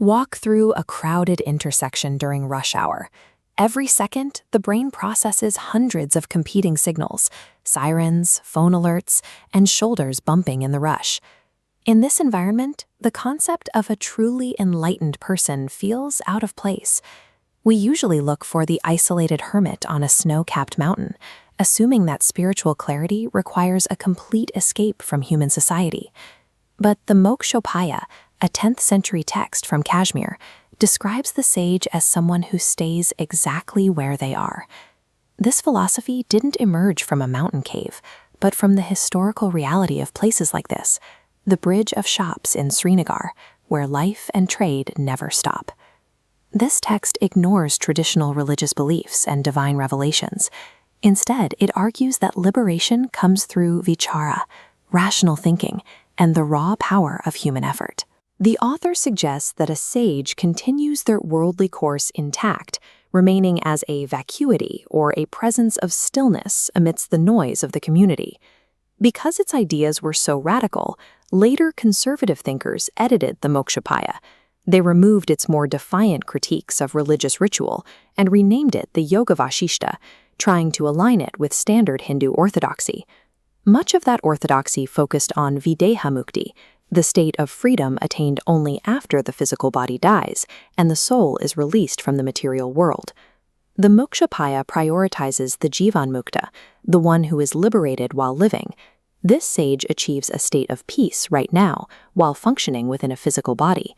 Walk through a crowded intersection during rush hour. Every second, the brain processes hundreds of competing signals, sirens, phone alerts, and shoulders bumping in the rush. In this environment, the concept of a truly enlightened person feels out of place. We usually look for the isolated hermit on a snow-capped mountain, assuming that spiritual clarity requires a complete escape from human society. But the Mokṣopāya, a 10th century text from Kashmir, describes the sage as someone who stays exactly where they are. This philosophy didn't emerge from a mountain cave, but from the historical reality of places like this, the bridge of shops in Srinagar, where life and trade never stop. This text ignores traditional religious beliefs and divine revelations. Instead, it argues that liberation comes through vichara, rational thinking, and the raw power of human effort. The author suggests that a sage continues their worldly course intact, remaining as a vacuity or a presence of stillness amidst the noise of the community. Because its ideas were so radical, later conservative thinkers edited the Mokṣopāya. They removed its more defiant critiques of religious ritual and renamed it the Yoga Vāsiṣṭha, trying to align it with standard Hindu orthodoxy. Much of that orthodoxy focused on Jīvanmukta, the state of freedom attained only after the physical body dies and the soul is released from the material world. The Mokṣopāya prioritizes the Jīvanmukta, the one who is liberated while living. This sage achieves a state of peace right now while functioning within a physical body.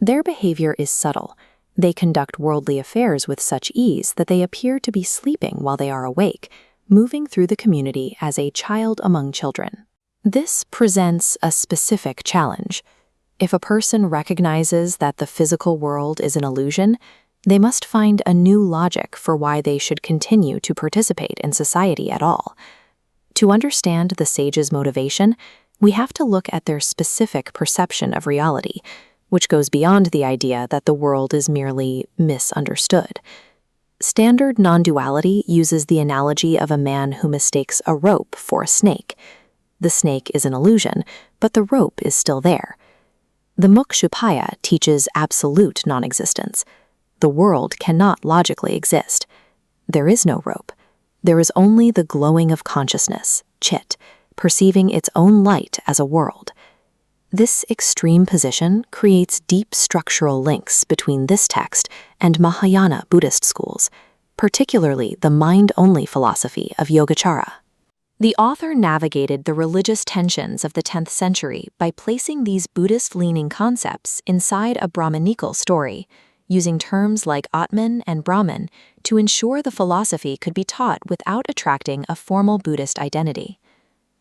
Their behavior is subtle. They conduct worldly affairs with such ease that they appear to be sleeping while they are awake, moving through the community as a child among children. This presents a specific challenge. If a person recognizes that the physical world is an illusion, they must find a new logic for why they should continue to participate in society at all. To understand the sage's motivation, we have to look at their specific perception of reality, which goes beyond the idea that the world is merely misunderstood. Standard non-duality uses the analogy of a man who mistakes a rope for a snake. The snake is an illusion, but the rope is still there. The Mokṣopāya teaches absolute non-existence. The world cannot logically exist. There is no rope. There is only the glowing of consciousness, chit, perceiving its own light as a world. This extreme position creates deep structural links between this text and Mahayana Buddhist schools, particularly the mind-only philosophy of Yogacara. The author navigated the religious tensions of the 10th century by placing these Buddhist-leaning concepts inside a Brahmanical story, using terms like Atman and Brahman to ensure the philosophy could be taught without attracting a formal Buddhist identity.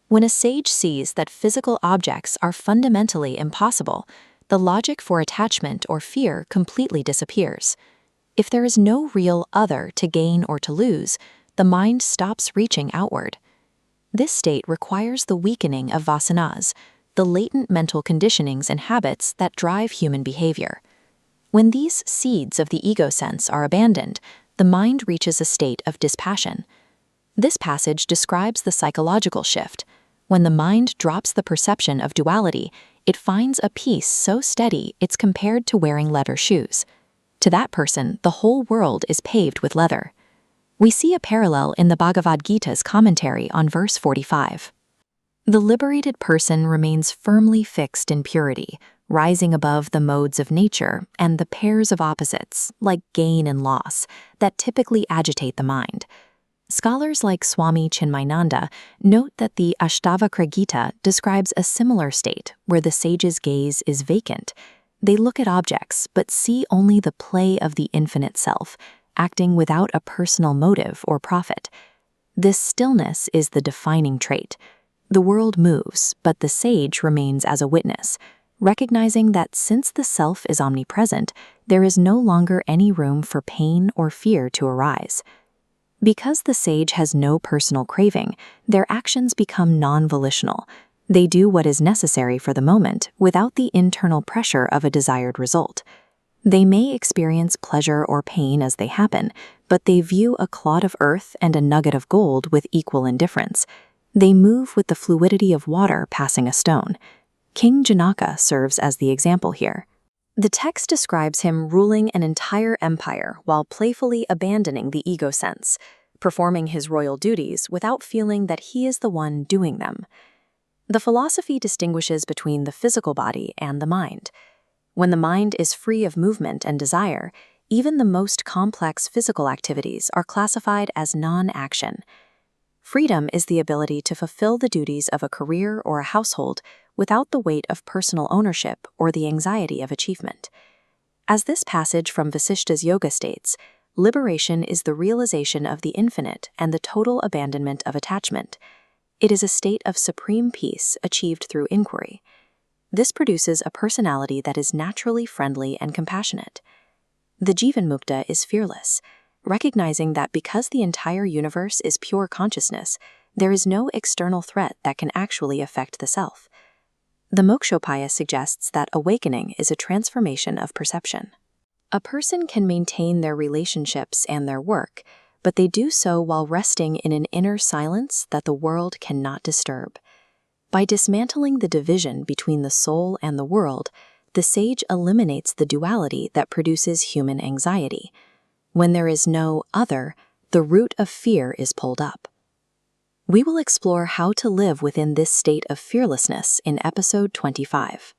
When a sage sees that physical objects are fundamentally impossible, the logic for attachment or fear completely disappears. If there is no real other to gain or to lose, the mind stops reaching outward. This state requires the weakening of vasanas, the latent mental conditionings and habits that drive human behavior. When these seeds of the ego sense are abandoned, the mind reaches a state of dispassion. This passage describes the psychological shift. When the mind drops the perception of duality, it finds a peace so steady it's compared to wearing leather shoes. To that person, the whole world is paved with leather. We see a parallel in the Bhagavad Gita's commentary on verse 45. The liberated person remains firmly fixed in purity, rising above the modes of nature and the pairs of opposites, like gain and loss, that typically agitate the mind. Scholars like Swami Chinmayananda note that the Ashtavakra Gita describes a similar state where the sage's gaze is vacant. They look at objects but see only the play of the infinite self, acting without a personal motive or profit. This stillness is the defining trait. The world moves, but the sage remains as a witness, recognizing that since the self is omnipresent, there is no longer any room for pain or fear to arise. Because the sage has no personal craving, their actions become non-volitional. They do what is necessary for the moment without the internal pressure of a desired result. They may experience pleasure or pain as they happen, but they view a clod of earth and a nugget of gold with equal indifference. They move with the fluidity of water passing a stone. King Janaka serves as the example here. The text describes him ruling an entire empire while playfully abandoning the ego sense, performing his royal duties without feeling that he is the one doing them. The philosophy distinguishes between the physical body and the mind. When the mind is free of movement and desire, even the most complex physical activities are classified as non-action. Freedom is the ability to fulfill the duties of a career or a household without the weight of personal ownership or the anxiety of achievement. As this passage from Vāsiṣṭha's yoga states, liberation is the realization of the infinite and the total abandonment of attachment. It is a state of supreme peace achieved through inquiry. This produces a personality that is naturally friendly and compassionate. The Jīvanmukta is fearless, recognizing that because the entire universe is pure consciousness, there is no external threat that can actually affect the self. The Mokṣopāya suggests that awakening is a transformation of perception. A person can maintain their relationships and their work, but they do so while resting in an inner silence that the world cannot disturb. By dismantling the division between the soul and the world, the sage eliminates the duality that produces human anxiety. When there is no other, the root of fear is pulled up. We will explore how to live within this state of fearlessness in episode 25.